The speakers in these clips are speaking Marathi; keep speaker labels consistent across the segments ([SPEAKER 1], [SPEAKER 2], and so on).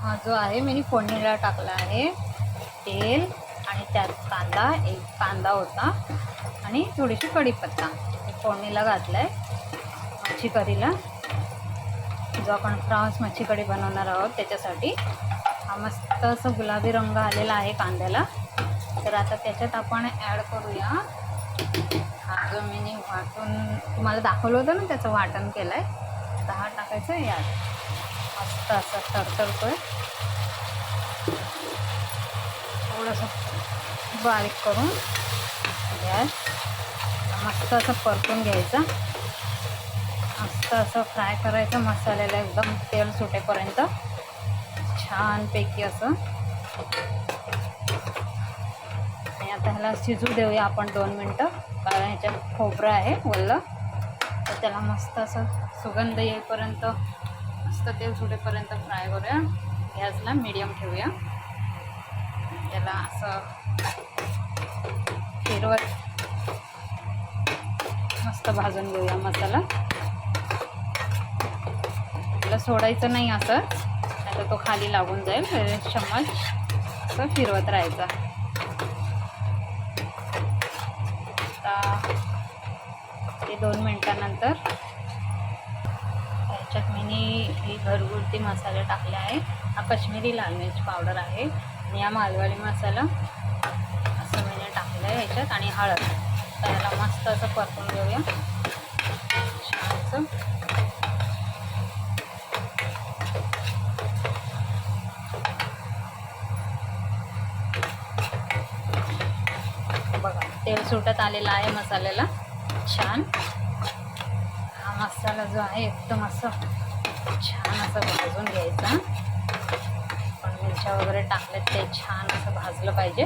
[SPEAKER 1] हा जो आहे मी फोडणीला टाकला आहे तेल आणि त्यात कांदा, एक कांदा होता आणि थोडीशी कढीपत्ता फोडणीला घातला आहे मच्छी कढीला. जो आपण फ्रान्स मच्छी कढी बनवणार आहोत त्याच्यासाठी. हा मस्त असं गुलाबी रंग आलेला आहे कांद्याला. तर आता त्याच्यात आपण ॲड करूया हा जो मी वाटून तुम्हाला दाखवलं होतं ना, त्याचं वाटण केलं आहे. आता हा टाकायचं आहे यात. मस्त असं तडतडतो आहे. थोडंसं बारीक करून गॅस मस्त असं परतून घ्यायचं. मस्त असं फ्राय करायचं मसाल्याला एकदम तेल सुटेपर्यंत छानपैकी असं. आणि आता ह्याला शिजू देऊया आपण 2 मिनटं, कारण ह्याच्यात खोबरं आहे ओलं. तर त्याला मस्त असं सुगंध येईपर्यंत मस्त तेल सुटेपर्यंत फ्राय करूया. गॅसला मीडियम ठेवूया. त्याला असं फिरवत मस्त भाजून घेऊया मसाला. त्याला सोडायचं नाही असं, नाहीतर तो खाली लागून जाईल. चम्मच असं फिरवत राहायचा. आता ते 2 मिनटानंतर त्याच्यात मी ही घरगुती मसाले टाकले आहे. हा काश्मीरी लाल मिर्च पावडर आहे आणि हा मालवणी मसाला असं मी टाकलं आहे ह्याच्यात, आणि हळद. तर याला मस्त असं परतून घेऊया छानसं. बघा तेल सुटत आलेलं आहे मसाल्याला छान. हा मसाला जो आहे एकदम असं छान असं भाजून घ्यायचा. पण मिरच्या वगैरे टाकल्यात ते छान असं भाजलं पाहिजे.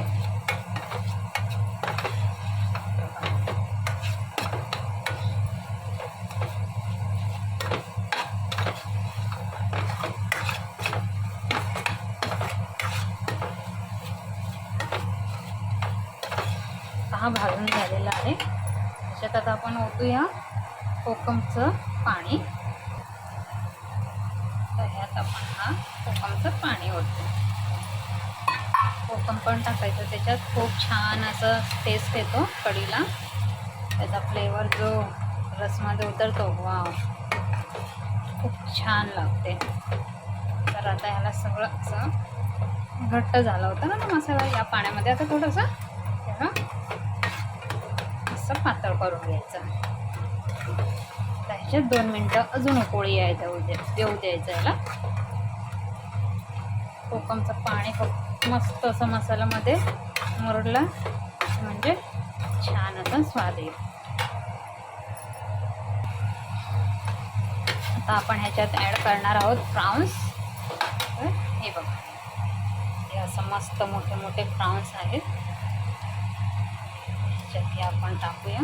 [SPEAKER 1] हा भाजून झालेला आहे. त्याच्यात आता आपण ओतूया कोकमचं पाणी. तर ह्यात आपण हा कोकमचं पाणी ओतू. कोकम पण टाकायचं त्याच्यात. खूप छान असं टेस्ट येतो कढीला. त्याचा फ्लेवर जो रसमध्ये उतरतो, वाव खूप छान लागते. तर आता ह्याला सगळं असं घट्ट झालं होतं ना तो मसाला या पाण्यामध्ये. आता थोडंसं त्याला असं पातळ करून घ्यायचं. त्याच्यात 2 मिनटं अजून उकळी येऊ द्यायचं याला. कोकमचं पाणी खूप मस्त असं मसाल्यामध्ये मुरलं म्हणजे छान असा स्वाद येईल. आता आपण ह्याच्यात ॲड करणार आहोत फ्रान्स. हे बघा, हे असं मस्त मोठे मोठे फ्रान्स आहेत. ह्याच्यात आपण टाकूया.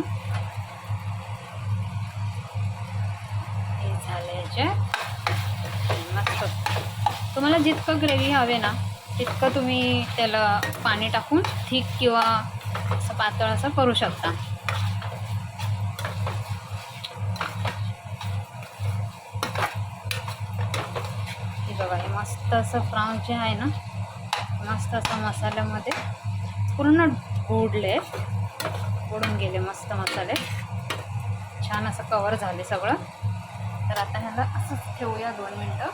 [SPEAKER 1] हे झालं ह्याच्यात मस्त. तुम्हाला जितकं ग्रेव्ही हवे ना तितकं तुम्ही त्याला पाणी टाकून थिक किंवा असं पातळ असं करू शकता. हे बघा, हे मस्त असं फ्रान्स जे आहे ना मस्त असं मसाल्यामध्ये पूर्ण बुडले, बुडून गेले मस्त मसाले. छान असं कवर झाले सगळं. तर आता ह्याला असंच ठेवूया 2 मिनटं.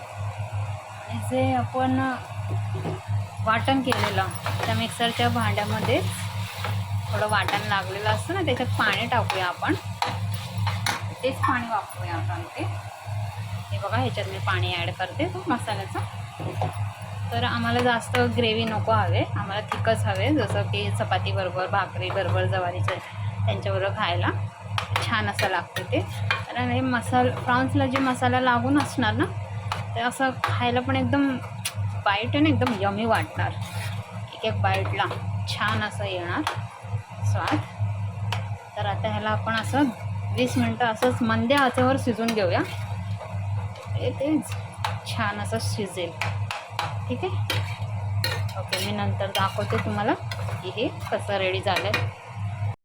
[SPEAKER 1] आणि जे आपण वाटण केलेलं त्या मिक्सरच्या भांड्यामध्ये थोडं वाटण लागलेलं असतं ना, त्याच्यात पाणी टाकूया आपण. तेच पाणी वापरूया आपण ते. हे बघा, ह्याच्यात मी पाणी ॲड करते तो मसाल्याचं. तर आम्हाला जास्त ग्रेव्ही नको हवे, आम्हाला थिकच हवे. जसं की चपातीबरोबर, भाकरीबरोबर, ज्वारीचं त्यांच्याबरोबर खायला छान असं लागतं ते. कारण हे फ्रान्सला जे मसाला लागून असणार ना ते असं खायला पण एकदम बाईट आहे ना, एकदम यमी वाटणार. एक बाईटला छान असं येणार स्वाद. तर आता ह्याला आपण असं 20 मिनटं असंच मंद आचेवर शिजून घेऊया. तेच छान असं शिजेल. ठीक आहे. ओके, मी नंतर दाखवते तुम्हाला की हे कसं रेडी झालं आहे.